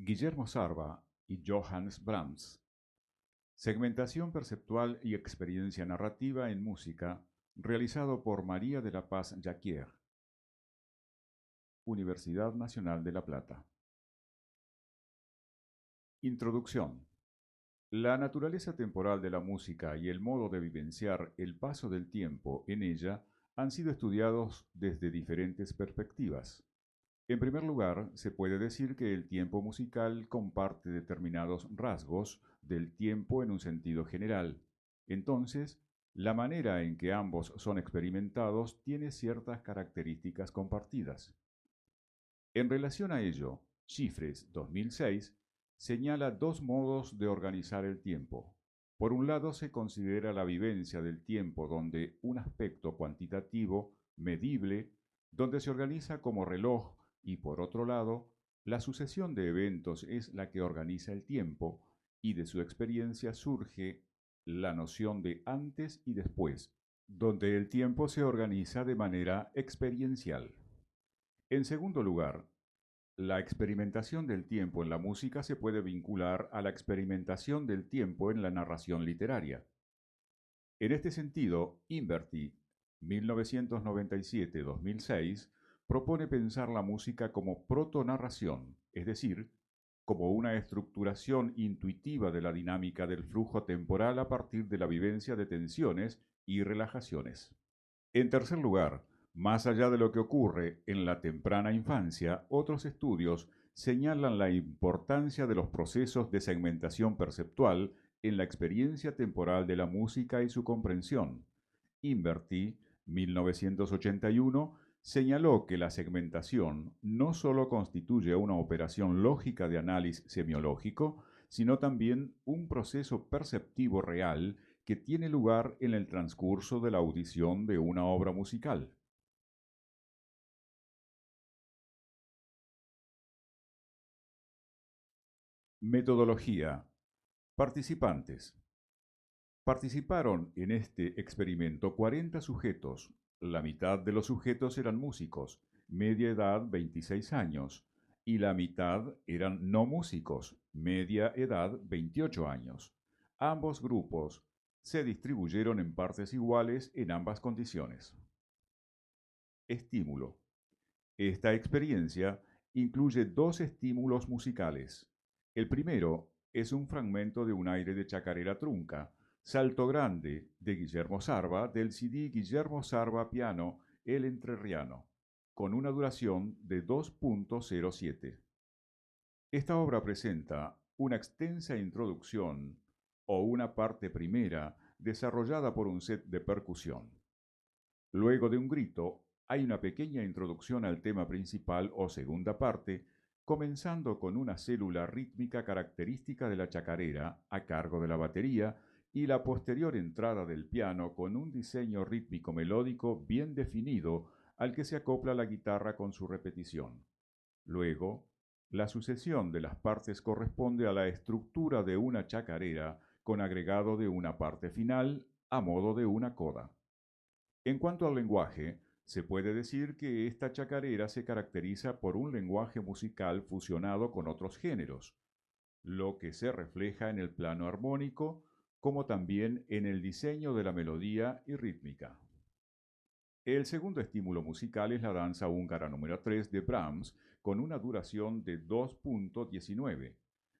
Guillermo Sarva y Johannes Brahms. Segmentación perceptual y experiencia narrativa en música, realizado por María de la Paz Jacquier, Universidad Nacional de La Plata. Introducción. La naturaleza temporal de la música y el modo de vivenciar el paso del tiempo en ella han sido estudiados desde diferentes perspectivas. En primer lugar, se puede decir que el tiempo musical comparte determinados rasgos del tiempo en un sentido general. Entonces, la manera en que ambos son experimentados tiene ciertas características compartidas. En relación a ello, Chiffres 2006 señala dos modos de organizar el tiempo. Por un lado, se considera la vivencia del tiempo donde un aspecto cuantitativo, medible, donde se organiza como reloj, y por otro lado, la sucesión de eventos es la que organiza el tiempo, y de su experiencia surge la noción de antes y después, donde el tiempo se organiza de manera experiencial. En segundo lugar, la experimentación del tiempo en la música se puede vincular a la experimentación del tiempo en la narración literaria. En este sentido, Inverti, 1997-2006, propone pensar la música como protonarración, es decir, como una estructuración intuitiva de la dinámica del flujo temporal a partir de la vivencia de tensiones y relajaciones. En tercer lugar, más allá de lo que ocurre en la temprana infancia, otros estudios señalan la importancia de los procesos de segmentación perceptual en la experiencia temporal de la música y su comprensión. Inverti, 1981, señaló que la segmentación no solo constituye una operación lógica de análisis semiológico, sino también un proceso perceptivo real que tiene lugar en el transcurso de la audición de una obra musical. Metodología. Participantes. Participaron en este experimento 40 sujetos. La mitad de los sujetos eran músicos, media edad 26 años, y la mitad eran no músicos, media edad 28 años. Ambos grupos se distribuyeron en partes iguales en ambas condiciones. Estímulo. Esta experiencia incluye dos estímulos musicales. El primero es un fragmento de un aire de chacarera trunca, Salto Grande, de Guillermo Sarva, del CD Guillermo Sarva Piano, El Entrerriano, con una duración de 2.07. Esta obra presenta una extensa introducción o una parte primera desarrollada por un set de percusión. Luego de un grito, hay una pequeña introducción al tema principal o segunda parte, comenzando con una célula rítmica característica de la chacarera a cargo de la batería y la posterior entrada del piano con un diseño rítmico melódico bien definido al que se acopla la guitarra con su repetición. Luego, la sucesión de las partes corresponde a la estructura de una chacarera con agregado de una parte final a modo de una coda. En cuanto al lenguaje, se puede decir que esta chacarera se caracteriza por un lenguaje musical fusionado con otros géneros, lo que se refleja en el plano armónico, como también en el diseño de la melodía y rítmica. El segundo estímulo musical es la danza húngara número 3 de Brahms, con una duración de 2.19.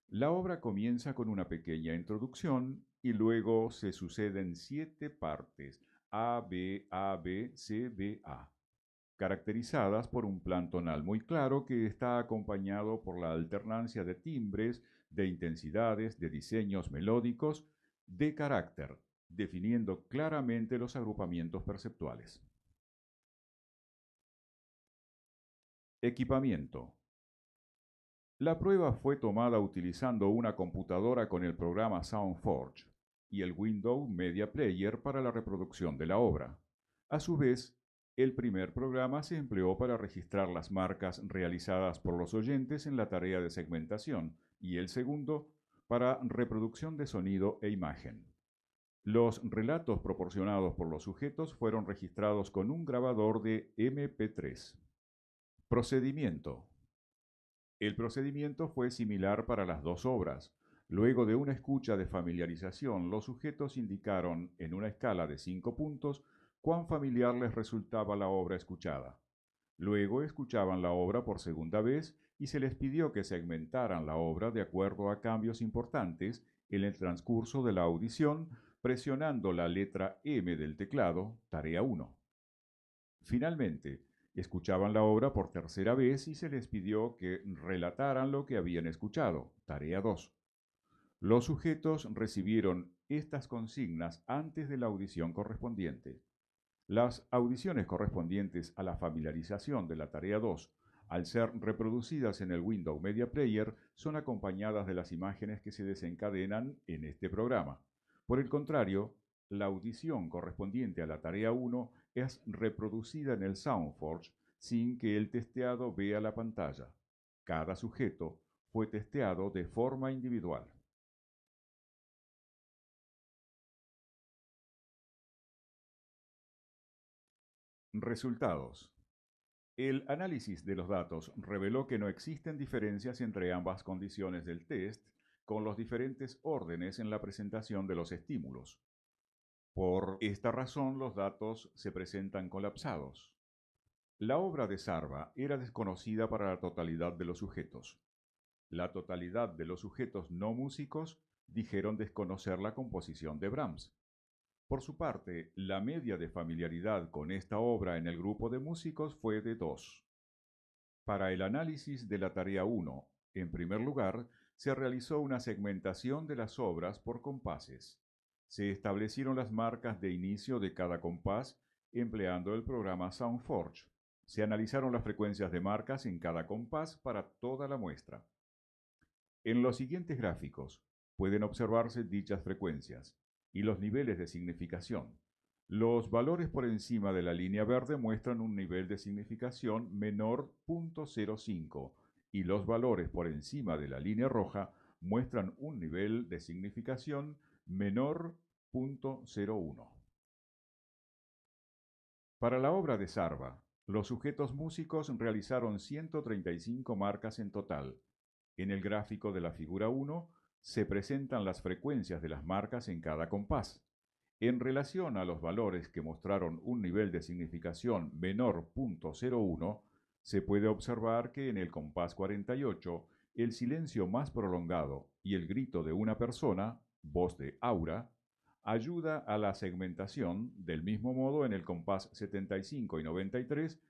La obra comienza con una pequeña introducción y luego se suceden 7 partes, A, B, A, B, C, B, A, caracterizadas por un plan tonal muy claro que está acompañado por la alternancia de timbres, de intensidades, de diseños melódicos, de carácter, definiendo claramente los agrupamientos perceptuales. Equipamiento. La prueba fue tomada utilizando una computadora con el programa SoundForge y el Windows Media Player para la reproducción de la obra. A su vez, el primer programa se empleó para registrar las marcas realizadas por los oyentes en la tarea de segmentación y el segundo para reproducción de sonido e imagen. Los relatos proporcionados por los sujetos fueron registrados con un grabador de MP3. Procedimiento. El procedimiento fue similar para las dos obras. Luego de una escucha de familiarización, los sujetos indicaron en una escala de 5 puntos cuán familiar les resultaba la obra escuchada. Luego escuchaban la obra por segunda vez y se les pidió que segmentaran la obra de acuerdo a cambios importantes en el transcurso de la audición, presionando la letra M del teclado, tarea 1. Finalmente, escuchaban la obra por tercera vez y se les pidió que relataran lo que habían escuchado, tarea 2. Los sujetos recibieron estas consignas antes de la audición correspondiente. Las audiciones correspondientes a la familiarización de la tarea 2, al ser reproducidas en el Windows Media Player, son acompañadas de las imágenes que se desencadenan en este programa. Por el contrario, la audición correspondiente a la tarea 1 es reproducida en el SoundForge sin que el testeado vea la pantalla. Cada sujeto fue testeado de forma individual. Resultados. El análisis de los datos reveló que no existen diferencias entre ambas condiciones del test con los diferentes órdenes en la presentación de los estímulos. Por esta razón, los datos se presentan colapsados. La obra de Sarva era desconocida para la totalidad de los sujetos. La totalidad de los sujetos no músicos dijeron desconocer la composición de Brahms. Por su parte, la media de familiaridad con esta obra en el grupo de músicos fue de 2. Para el análisis de la tarea 1, en primer lugar, se realizó una segmentación de las obras por compases. Se establecieron las marcas de inicio de cada compás empleando el programa SoundForge. Se analizaron las frecuencias de marcas en cada compás para toda la muestra. En los siguientes gráficos pueden observarse dichas frecuencias y los niveles de significación. Los valores por encima de la línea verde muestran un nivel de significación menor 0.05 y los valores por encima de la línea roja muestran un nivel de significación menor 0.01. Para la obra de Sarva, los sujetos músicos realizaron 135 marcas en total. En el gráfico de la figura 1 se presentan las frecuencias de las marcas en cada compás. En relación a los valores que mostraron un nivel de significación menor 0.01, se puede observar que en el compás 48, el silencio más prolongado y el grito de una persona, voz de aura, ayuda a la segmentación. Del mismo modo, en el compás 75 y 93,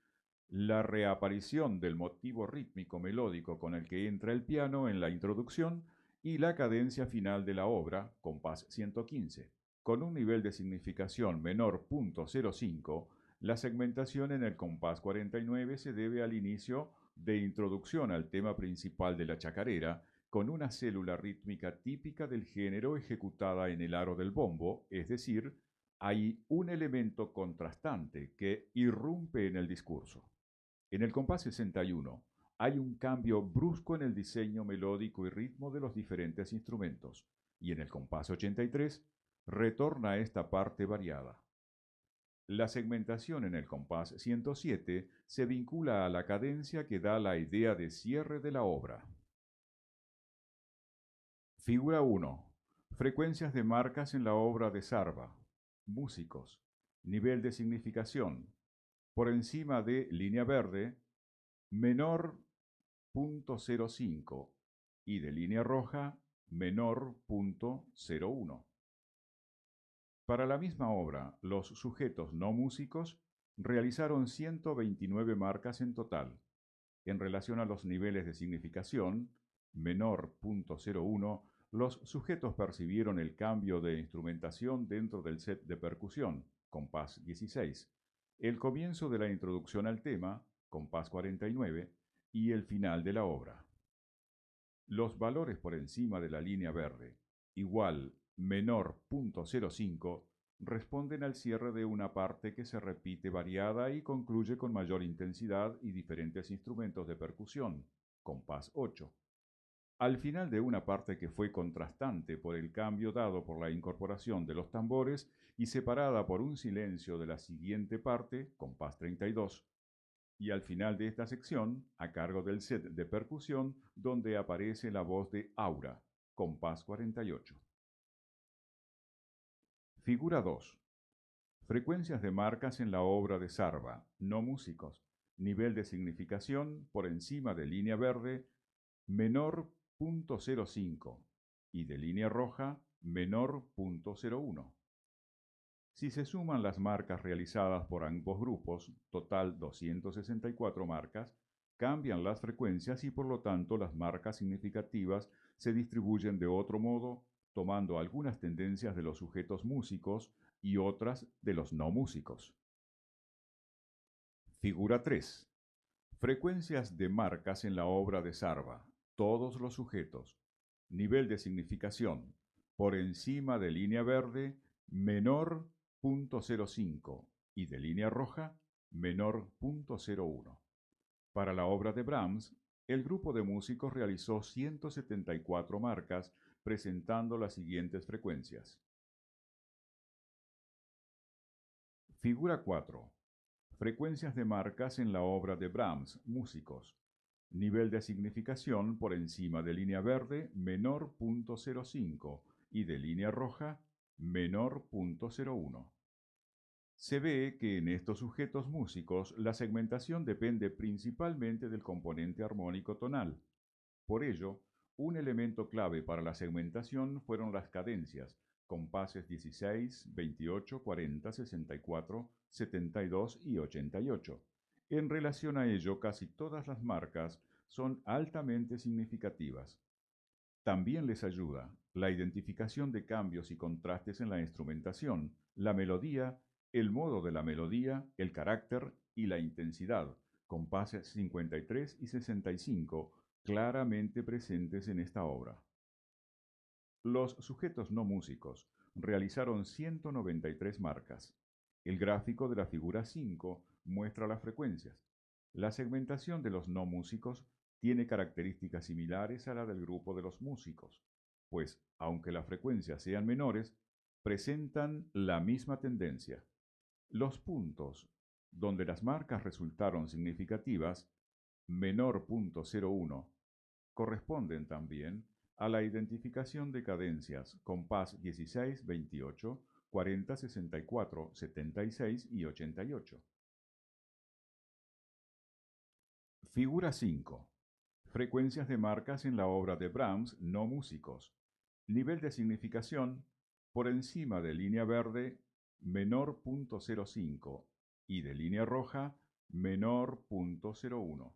la reaparición del motivo rítmico melódico con el que entra el piano en la introducción y la cadencia final de la obra, compás 115. Con un nivel de significación menor 0.05, la segmentación en el compás 49 se debe al inicio de introducción al tema principal de la chacarera, con una célula rítmica típica del género ejecutada en el aro del bombo, es decir, hay un elemento contrastante que irrumpe en el discurso. En el compás 61 hay un cambio brusco en el diseño melódico y ritmo de los diferentes instrumentos, y en el compás 83 retorna a esta parte variada. La segmentación en el compás 107 se vincula a la cadencia que da la idea de cierre de la obra. Figura 1. Frecuencias de marcas en la obra de Sarva. Músicos. Nivel de significación. Por encima de línea verde, menor 0.05 y de línea roja, menor 0.01. Para la misma obra, los sujetos no músicos realizaron 129 marcas en total. En relación a los niveles de significación, menor 0.01, los sujetos percibieron el cambio de instrumentación dentro del set de percusión, compás 16, el comienzo de la introducción al tema, compás 49, y el final de la obra. Los valores por encima de la línea verde, igual menor 0.05, responden al cierre de una parte que se repite variada y concluye con mayor intensidad y diferentes instrumentos de percusión, compás 8. Al final de una parte que fue contrastante por el cambio dado por la incorporación de los tambores y separada por un silencio de la siguiente parte, compás 32, y al final de esta sección, a cargo del set de percusión, donde aparece la voz de Aura, compás 48. Figura 2. Frecuencias de marcas en la obra de Sarva, no músicos. Nivel de significación por encima de línea verde, menor 0.05 y de línea roja, menor 0.01. Si se suman las marcas realizadas por ambos grupos, total 264 marcas, cambian las frecuencias y por lo tanto las marcas significativas se distribuyen de otro modo, tomando algunas tendencias de los sujetos músicos y otras de los no músicos. Figura 3. Frecuencias de marcas en la obra de Sarva, todos los sujetos. Nivel de significación, por encima de línea verde, menor 0.05 y de línea roja, menor 0.01. Para la obra de Brahms, el grupo de músicos realizó 174 marcas presentando las siguientes frecuencias. Figura 4. Frecuencias de marcas en la obra de Brahms, músicos. Nivel de significación por encima de línea verde, menor 0.05 y de línea roja, menor 0.01. Se ve que en estos sujetos músicos la segmentación depende principalmente del componente armónico tonal. Por ello, un elemento clave para la segmentación fueron las cadencias, compases 16, 28, 40, 64, 72 y 88. En relación a ello, casi todas las marcas son altamente significativas. También les ayuda la identificación de cambios y contrastes en la instrumentación, la melodía, el modo de la melodía, el carácter y la intensidad, compases 53 y 65, claramente presentes en esta obra. Los sujetos no músicos realizaron 193 marcas. El gráfico de la figura 5 muestra las frecuencias. La segmentación de los no músicos tiene características similares a la del grupo de los músicos, pues, aunque las frecuencias sean menores, presentan la misma tendencia. Los puntos donde las marcas resultaron significativas, menor 0.01, corresponden también a la identificación de cadencias compás 16, 28, 40, 64, 76 y 88. Figura 5. Frecuencias de marcas en la obra de Brahms no músicos. Nivel de significación por encima de línea verde, menor 0.05 y de línea roja, menor 0.01.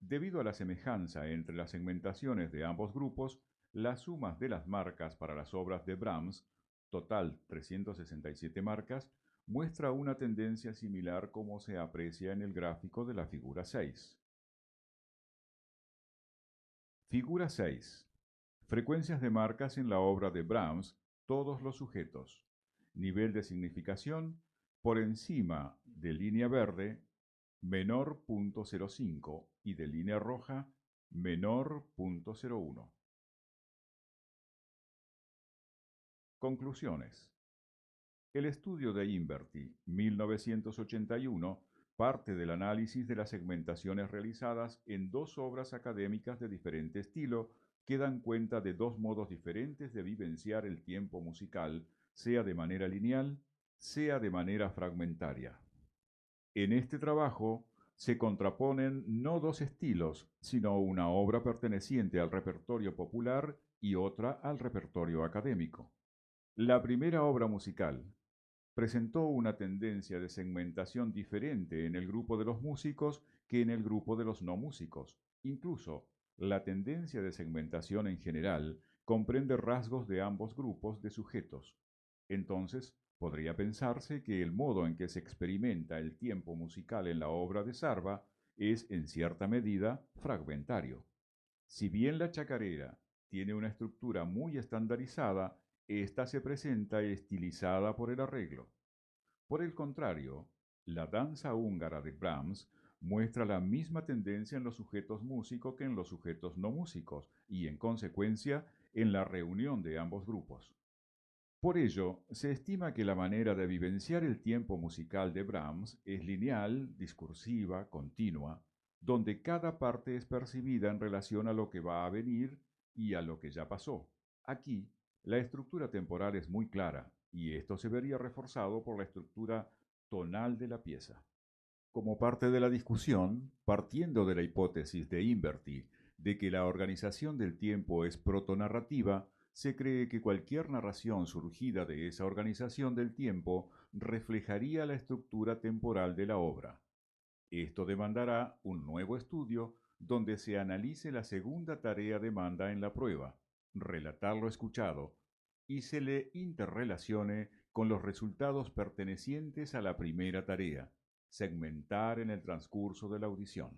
Debido a la semejanza entre las segmentaciones de ambos grupos, las sumas de las marcas para las obras de Brahms, total 367 marcas, muestra una tendencia similar como se aprecia en el gráfico de la figura 6. Figura 6. Frecuencias de marcas en la obra de Brahms, todos los sujetos. Nivel de significación por encima de línea verde, menor 0.05 y de línea roja, menor 0.01. Conclusiones. El estudio de Inverti, 1981, parte del análisis de las segmentaciones realizadas en dos obras académicas de diferente estilo que dan cuenta de dos modos diferentes de vivenciar el tiempo musical, sea de manera lineal, sea de manera fragmentaria. En este trabajo se contraponen no dos estilos, sino una obra perteneciente al repertorio popular y otra al repertorio académico. La primera obra musical presentó una tendencia de segmentación diferente en el grupo de los músicos que en el grupo de los no músicos. Incluso, la tendencia de segmentación en general comprende rasgos de ambos grupos de sujetos. Entonces, podría pensarse que el modo en que se experimenta el tiempo musical en la obra de Sarva es, en cierta medida, fragmentario. Si bien la chacarera tiene una estructura muy estandarizada, ésta se presenta estilizada por el arreglo. Por el contrario, la danza húngara de Brahms muestra la misma tendencia en los sujetos músicos que en los sujetos no músicos y, en consecuencia, en la reunión de ambos grupos. Por ello, se estima que la manera de vivenciar el tiempo musical de Brahms es lineal, discursiva, continua, donde cada parte es percibida en relación a lo que va a venir y a lo que ya pasó. Aquí, la estructura temporal es muy clara, y esto se vería reforzado por la estructura tonal de la pieza. Como parte de la discusión, partiendo de la hipótesis de Inverti de que la organización del tiempo es protonarrativa, se cree que cualquier narración surgida de esa organización del tiempo reflejaría la estructura temporal de la obra. Esto demandará un nuevo estudio donde se analice la segunda tarea demanda en la prueba, relatar lo escuchado, y se le interrelacione con los resultados pertenecientes a la primera tarea, segmentar en el transcurso de la audición.